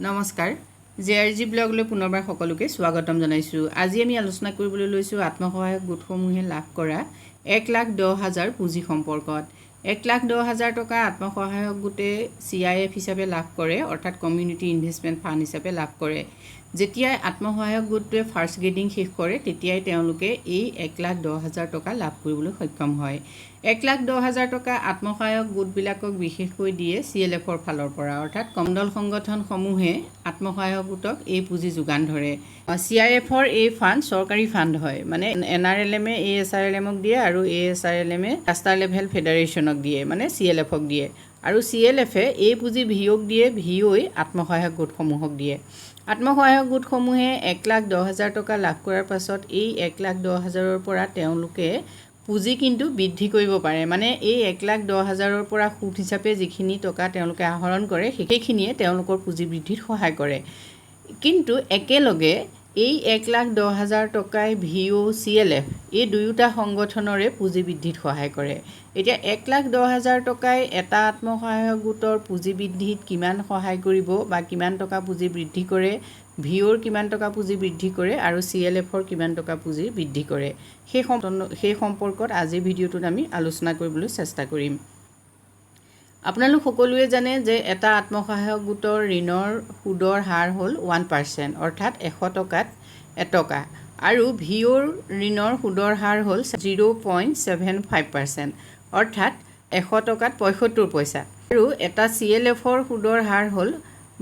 নমস্কাৰ জেআৰজি ব্লগলৈ পুনৰবাৰ সকলোকে স্বাগতম জনাইছোঁ। আজি আমি আলোচনা কৰিবলৈ লৈছোঁ আত্মসহায়ক গোটসমূহে লাভ কৰা 1,10,000 পুঁজি সম্পৰ্কত। 1,10,000 টকা আত্মসহায়ক গোটে CIF হিচাপে লাভ কৰে, অৰ্থাৎ কমিউনিটি ইনভেষ্টমেণ্ট ফাণ্ড হিচাপে লাভ কৰে। যেতিয়াই আত্মসহায়ক গোটটোৱে ফাৰ্ষ্ট গ্ৰেডিং শেষ কৰে তেতিয়াই তেওঁলোকে এই 1,10,000 টকা লাভ কৰিবলৈ সক্ষম হয়। 1,10,000 টকা আত্মসহায়ক গোটবিলাকক বিশেষকৈ দিয়ে CLFৰ ফালৰ পৰা, অৰ্থাৎ কমণ্ডল সংগঠনসমূহে আত্মসহায়ক গোটক এই পুঁজি যোগান ধৰে। CIFৰ এই ফাণ্ড চৰকাৰী ফাণ্ড হয়, মানে NRLMে ASRLMক দিয়ে আৰু ASRLMে ৰাষ্ট্ৰ লেভেল ফেডাৰেশ্যনক দিয়ে, মানে CLFক দিয়ে। আৰু CLFে এই পুঁজি VOক দিয়ে, VOই আত্মসহায়ক গোটসমূহক দিয়ে। আত্মসহায়ক গোটসমূহে 1,10,000 টকা লাভ কৰাৰ পাছত এই 1,10,000ৰ পৰা তেওঁলোকে পুঁজি কিন্তু বৃদ্ধি কৰিব পাৰে, মানে এই 1,10,000ৰ পৰা সুদ হিচাপে যিখিনি টকা তেওঁলোকে আহৰণ কৰে সেইখিনিয়ে তেওঁলোকৰ পুঁজি বৃদ্ধিত সহায় কৰে। কিন্তু একেলগে এই 1,10,000 টকাই VO CLF এই দুয়োটা সংগঠনৰে পুঁজি বৃদ্ধিত সহায় কৰে। এতিয়া 1,10,000 টকাই এটা আত্মসহায়ক গোটৰ পুঁজি বৃদ্ধিত কিমান সহায় কৰিব বা কিমান টকা পুঁজি বৃদ্ধি কৰে, VOৰ কিমান টকা পুঁজি বৃদ্ধি কৰে আৰু CLFৰ কিমান টকা পুঁজি বৃদ্ধি কৰে, সেই সম্পৰ্কত আজিৰ ভিডিঅ'টোত আমি আলোচনা কৰিবলৈ চেষ্টা কৰিম। আপোনালোক সকলোৱে জানে যে এটা আত্মসহায়ক গোটৰ ঋণৰ সুদৰ হাৰ হ'ল 1%, অৰ্থাৎ 100 টকাত 1 টকা, আৰু VOৰ ঋণৰ সুদৰ হাৰ হ'ল 0.75%, অৰ্থাৎ 100 টকাত 75 পইচা, আৰু এটা CLFৰ সুদৰ হাৰ হ'ল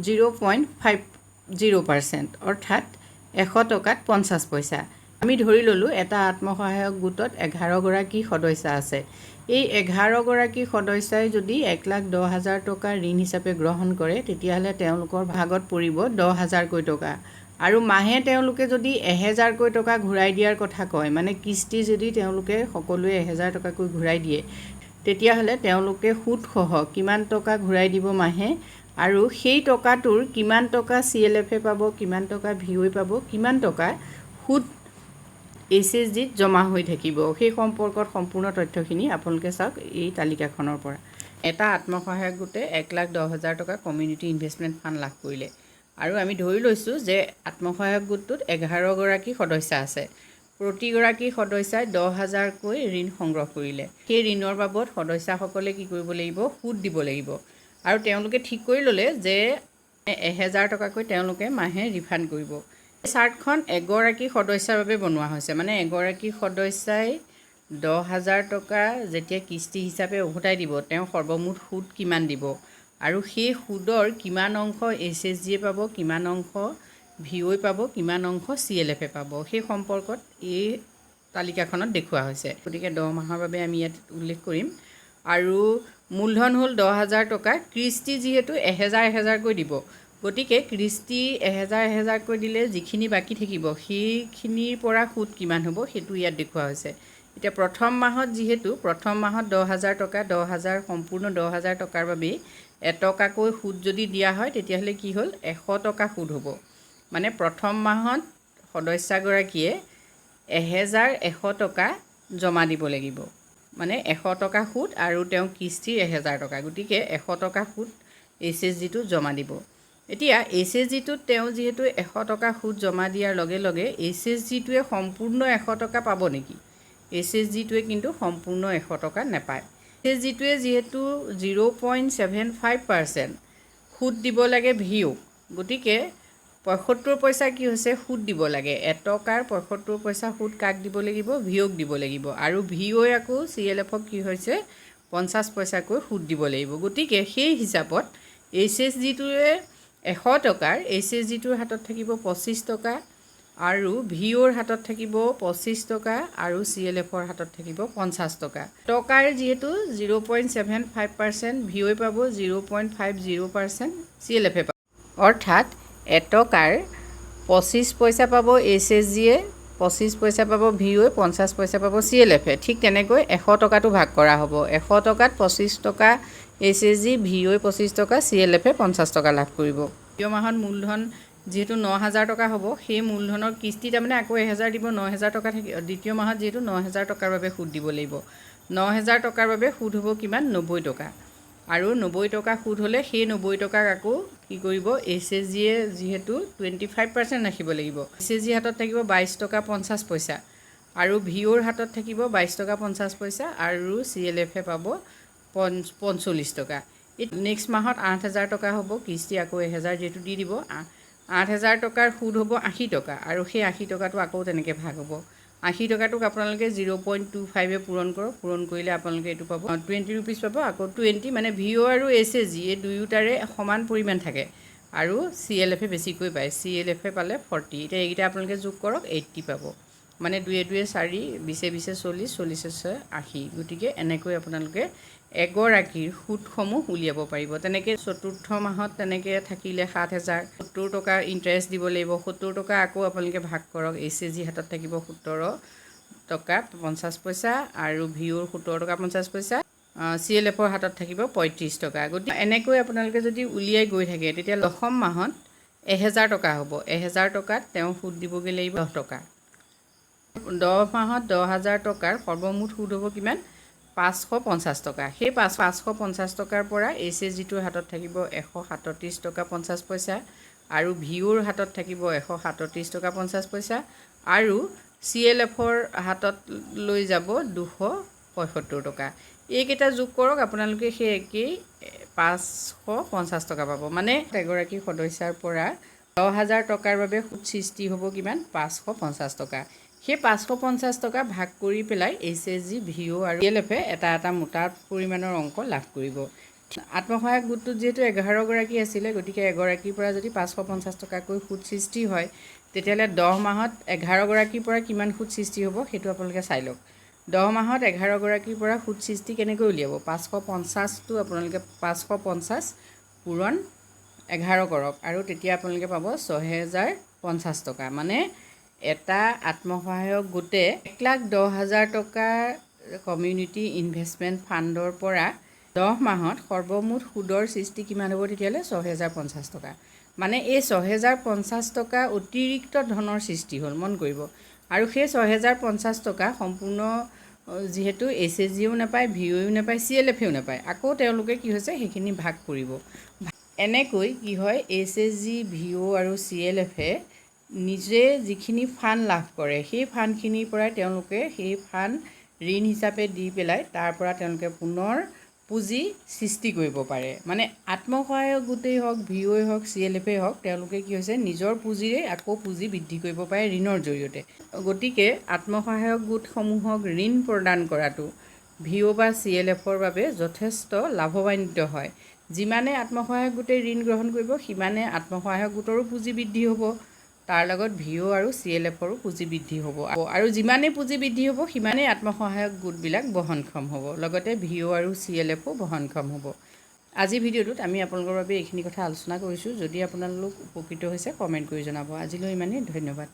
0.50%, অৰ্থাৎ 100 টকাত 50 পইচা। আমি ধৰি ল'লোঁ এটা আত্মসহায়ক গোটত 11 গৰাকী সদস্য আছে। এই 11 গৰাকী সদস্যই যদি 1,10,000 টকা ঋণ হিচাপে গ্ৰহণ কৰে তেতিয়াহ'লে তেওঁলোকৰ ভাগত পৰিব 10,000কৈ টকা, আৰু মাহে তেওঁলোকে যদি 1,000কৈ টকা ঘূৰাই দিয়াৰ কথা কয়, মানে কিস্তি যদি তেওঁলোকে সকলোৱে 1,000 টকাকৈ ঘূৰাই দিয়ে তেতিয়াহ'লে তেওঁলোকে সুদসহ কিমান টকা ঘূৰাই দিব মাহে, আৰু সেই টকাটোৰ কিমান টকা CLFে পাব, কিমান টকা VOই পাব, কিমান টকা সুদ HSGত জমা হৈ থাকিব, সেই সম্পৰ্কত সম্পূৰ্ণ তথ্যখিনি আপোনালোকে চাওক এই তালিকাখনৰ পৰা। এটা আত্মসহায়ক গোটে 1,10,000 টকা কমিউনিটি ইনভেষ্টমেণ্ট ফাণ্ড লাভ কৰিলে, আৰু আমি ধৰি লৈছোঁ যে আত্মসহায়ক গোটটোত 11 গৰাকী সদস্য আছে। প্ৰতিগৰাকী সদস্যই 10,000কৈ ঋণ সংগ্ৰহ কৰিলে। সেই ঋণৰ বাবদ সদস্যসকলে কি কৰিব লাগিব? সুদ দিব লাগিব, আৰু তেওঁলোকে ঠিক কৰি ল'লে যে 1,000 টকাকৈ তেওঁলোকে মাহে ৰিফাণ্ড কৰিব। চাৰ্টখন এগৰাকী সদস্যৰ বাবে বনোৱা হৈছে, মানে এগৰাকী সদস্যই 10,000 টকা যেতিয়া কিস্তি হিচাপে উভতাই দিব তেওঁ সৰ্বমুঠ সুদ কিমান দিব, আৰু সেই সুদৰ কিমান অংশ HSGয়ে পাব, কিমান অংশ VOই পাব, কিমান অংশ CLFে পাব, সেই সম্পৰ্কত এই তালিকাখনত দেখুওৱা হৈছে। গতিকে 10 মাহৰ বাবে আমি ইয়াত উল্লেখ কৰিম। আৰু মূলধন হ'ল 10,000 টকা। কিস্তি যিহেতু 1,000-1,000কৈ দিব, গতিকে কিস্তি 1,000-1,000কৈ দিলে যিখিনি বাকী থাকিব সেইখিনিৰ পৰা সুদ কিমান হ'ব সেইটো ইয়াত দেখুওৱা হৈছে। এতিয়া প্ৰথম মাহত যিহেতু 10,000 টকা, 10,000 সম্পূৰ্ণ 10,000 টকাৰ বাবেই 1 টকাকৈ সুদ যদি দিয়া হয় তেতিয়াহ'লে কি হ'ল? 100 টকা সুদ হ'ব। মানে প্ৰথম মাহত সদস্যগৰাকীয়ে 1,100 টকা জমা দিব লাগিব, মানে 100 টকা সুদ আৰু তেওঁ কিস্তিৰ 1,000 টকা, গতিকে 100 টকা সুদ HSGটো জমা দিব। এতিয়া HSGটোত তেওঁ যিহেতু 100 টকা সুদ জমা দিয়াৰ লগে লগে HSGটোৱে সম্পূৰ্ণ 100 টকা পাব নেকি? HSGটোৱে কিন্তু সম্পূৰ্ণ 100 টকা নাপায়। HSGটোৱে যিহেতু 0.75% সুদ দিব লাগে VOক, গতিকে 75 পইচা কি হৈছে? সুদ দিব লাগে। 1 টকাৰ 75 পইচা সুদ কাক দিব লাগিব? VOক দিব লাগিব, আৰু VOই আকৌ CLFক কি হৈছে? 50 পইচাকৈ সুদ দিব লাগিব। গতিকে সেই হিচাপত HSGটোৱে 100 টকাৰ HSGটোৰ হাতত থাকিব 25 টকা, আৰু VOৰ হাতত থাকিব 25 টকা, আৰু CLFৰ হাতত থাকিব 50 টকা। টকাৰ যিহেতু 0.75% VOই পাব, 0.50% CLFে পাব, অৰ্থাৎ 1 টকাৰ 25 পইচা পাব HSGয়ে, 25 পইচা পাব VOই, 50 পইচা পাব CLFে। ঠিক তেনেকৈ 100 টকাটো ভাগ কৰা হ'ব। 100 টকাত 25 টকা HSG, VOই 25 টকা, CLFে 50 টকা লাভ কৰিব। দ্বিতীয় মাহত মূলধন যিহেতু 9,000 টকা হ'ব, সেই মূলধনৰ কিস্তি তাৰমানে আকৌ 1,000 দিব, 9,000 টকা থাকিব। দ্বিতীয় মাহত যিহেতু 9,000 টকাৰ বাবে সুদ দিব লাগিব, 9,000 টকাৰ বাবে সুদ হ'ব কিমান? 90 টকা, আৰু 90 টকা সুদ হ'লে সেই 90 টকাক আকৌ কি কৰিব SHGয়ে যিহেতু 25% ৰাখিব লাগিব। SHG হাতত থাকিব 22 টকা 50 পইচা আৰু ভিঅ'ৰ হাতত থাকিব 22 টকা 50 পইচা আৰু CLFে পাব 45 টকা। নেক্সট মাহত 8,000 টকা হ'ব, কিস্তি আকৌ 1,000 যিহেতু দি দিব। 8,000 টকাৰ সুদ হ'ব 80 টকা আৰু সেই 80 টকাটো আকৌ তেনেকৈ ভাগ হ'ব। 80 টকাটোক আপোনালোকে 0.25 পূৰণ কৰক, পূৰণ কৰিলে আপোনালোকে এইটো পাব 20 ৰুপিজ পাব। আকৌ 20 মানে ভিঅ' আৰু SHG এই দুয়োটাৰে সমান পৰিমাণ থাকে আৰু CLFে বেছিকৈ পায়, CLFে পালে 40। এতিয়া এইকেইটা আপোনালোকে যোগ কৰক 80 পাব, মানে 2 2 4 20 20 40 40 80। গতিকে এনেকৈ আপোনালোকে এগৰাকীৰ সুদসমূহ উলিয়াব পাৰিব। তেনেকৈ চতুৰ্থ মাহত তেনেকৈ থাকিলে 7,000, 70 টকা ইণ্টাৰেষ্ট দিব লাগিব। 70 টকা আকৌ আপোনালোকে ভাগ কৰক, SHG হাতত থাকিব 17 টকা 50 পইচা আৰু ভিঅ'ৰ 17 টকা 50 পইচা, CLFৰ হাতত থাকিব 35 টকা। গতিকে এনেকৈ আপোনালোকে যদি উলিয়াই গৈ থাকে তেতিয়া দশম মাহত 1,000 টকা হ'ব। 1,000 টকাত তেওঁ সুদ দিবগৈ লাগিব 10 টকা। 10 মাহত 10,000 টকাৰ সৰ্বমুঠ সুদ হ'ব কিমান? 550 টকা। সেই 550 টকাৰ পৰা SHGটোৰ হাতত থাকিব 137 টকা 50 পইচা আৰু ভিঅ'ৰ হাতত থাকিব 137 টকা 50 পইচা আৰু CLFৰ হাতত লৈ যাব 275 টকা। এইকেইটা যোগ কৰক, আপোনালোকে সেই একেই 550 টকা পাব। মানে এগৰাকী সদস্যাৰ পৰা 10,000 টকাৰ বাবে সুদ সৃষ্টি হ'ব কিমান? 550 টকা। সেই 550 টকা ভাগ কৰি পেলাই SHG, ভিঅ' আৰু CLFে এটা মোটা পৰিমাণৰ অংক লাভ কৰিব। আত্মসহায়ক গোটটোত যিহেতু 11 গৰাকী আছিলে, গতিকে এগৰাকীৰ পৰা যদি 550 টকাকৈ সুদ সৃষ্টি হয় তেতিয়াহ'লে 10 মাহত 11 গৰাকীৰ পৰা কিমান সুদ সৃষ্টি হ'ব সেইটো আপোনালোকে চাই লওক। 10 মাহত 11 গৰাকীৰ পৰা সুদ সৃষ্টি কেনেকৈ উলিয়াব? 550টো আপোনালোকে 550 পূৰণ 11 কৰক আৰু তেতিয়া আপোনালোকে পাব 6,050 টকা। মানে এটা আত্মসহায়ক গোটে 1,10,000 টকা কমিউনিটি ইনভেষ্টমেণ্ট ফাণ্ডৰ পৰা 10 মাহত সৰ্বমুঠ সুদৰ সৃষ্টি কিমান হ'ব তেতিয়াহ'লে? 6,050 টকা। মানে এই 6,050 টকা অতিৰিক্ত ধনৰ সৃষ্টি হ'ল, মন কৰিব। আৰু সেই 6,050 টকা সম্পূৰ্ণ যিহেতু SHGও নাপায়, ভিঅ'ও নাপায়, CLFেও নাপায়, আকৌ তেওঁলোকে কি হৈছে সেইখিনি ভাগ কৰিব। এনেকৈ কি হয়, SHG, ভিঅ' আৰু CLFে নিজে যিখিনি ফাণ্ড লাভ কৰে সেই ফাণ্ডখিনিৰ পৰাই তেওঁলোকে সেই ফাণ্ড ঋণ হিচাপে দি পেলাই তাৰ পৰা তেওঁলোকে পুনৰ পুঁজি সৃষ্টি কৰিব পাৰে। মানে আত্মসহায়ক গোটেই হওক, ভিঅ'ই হওক, CLFেই হওক, তেওঁলোকে কি হৈছে নিজৰ পুঁজিৰে আকৌ পুঁজি বৃদ্ধি কৰিব পাৰে ঋণৰ জৰিয়তে। গতিকে আত্মসহায়ক গোটসমূহক ঋণ প্ৰদান কৰাটো ভিঅ' বা CLFৰ বাবে যথেষ্ট লাভৱান্বিত হয়। যিমানে আত্মসহায়ক গোটে ঋণ গ্ৰহণ কৰিব সিমানে আত্মসহায়ক গোটৰো পুঁজি বৃদ্ধি হ'ব, তাৰ লগত ভিঅ' আৰু CLFৰো পুঁজি বৃদ্ধি হ'ব আৰু যিমানেই পুঁজি বৃদ্ধি হ'ব সিমানেই আত্মসহায়ক গোটবিলাক বহনক্ষম হ'ব, লগতে ভিঅ' আৰু CLFও বহনক্ষম হ'ব। আজিৰ ভিডিঅ'টোত আমি আপোনালোকৰ বাবে এইখিনি কথা আলোচনা কৰিছোঁ। যদি আপোনালোক উপকৃত হৈছে কমেণ্ট কৰি জনাব। আজিলৈ ইমানেই, ধন্যবাদ।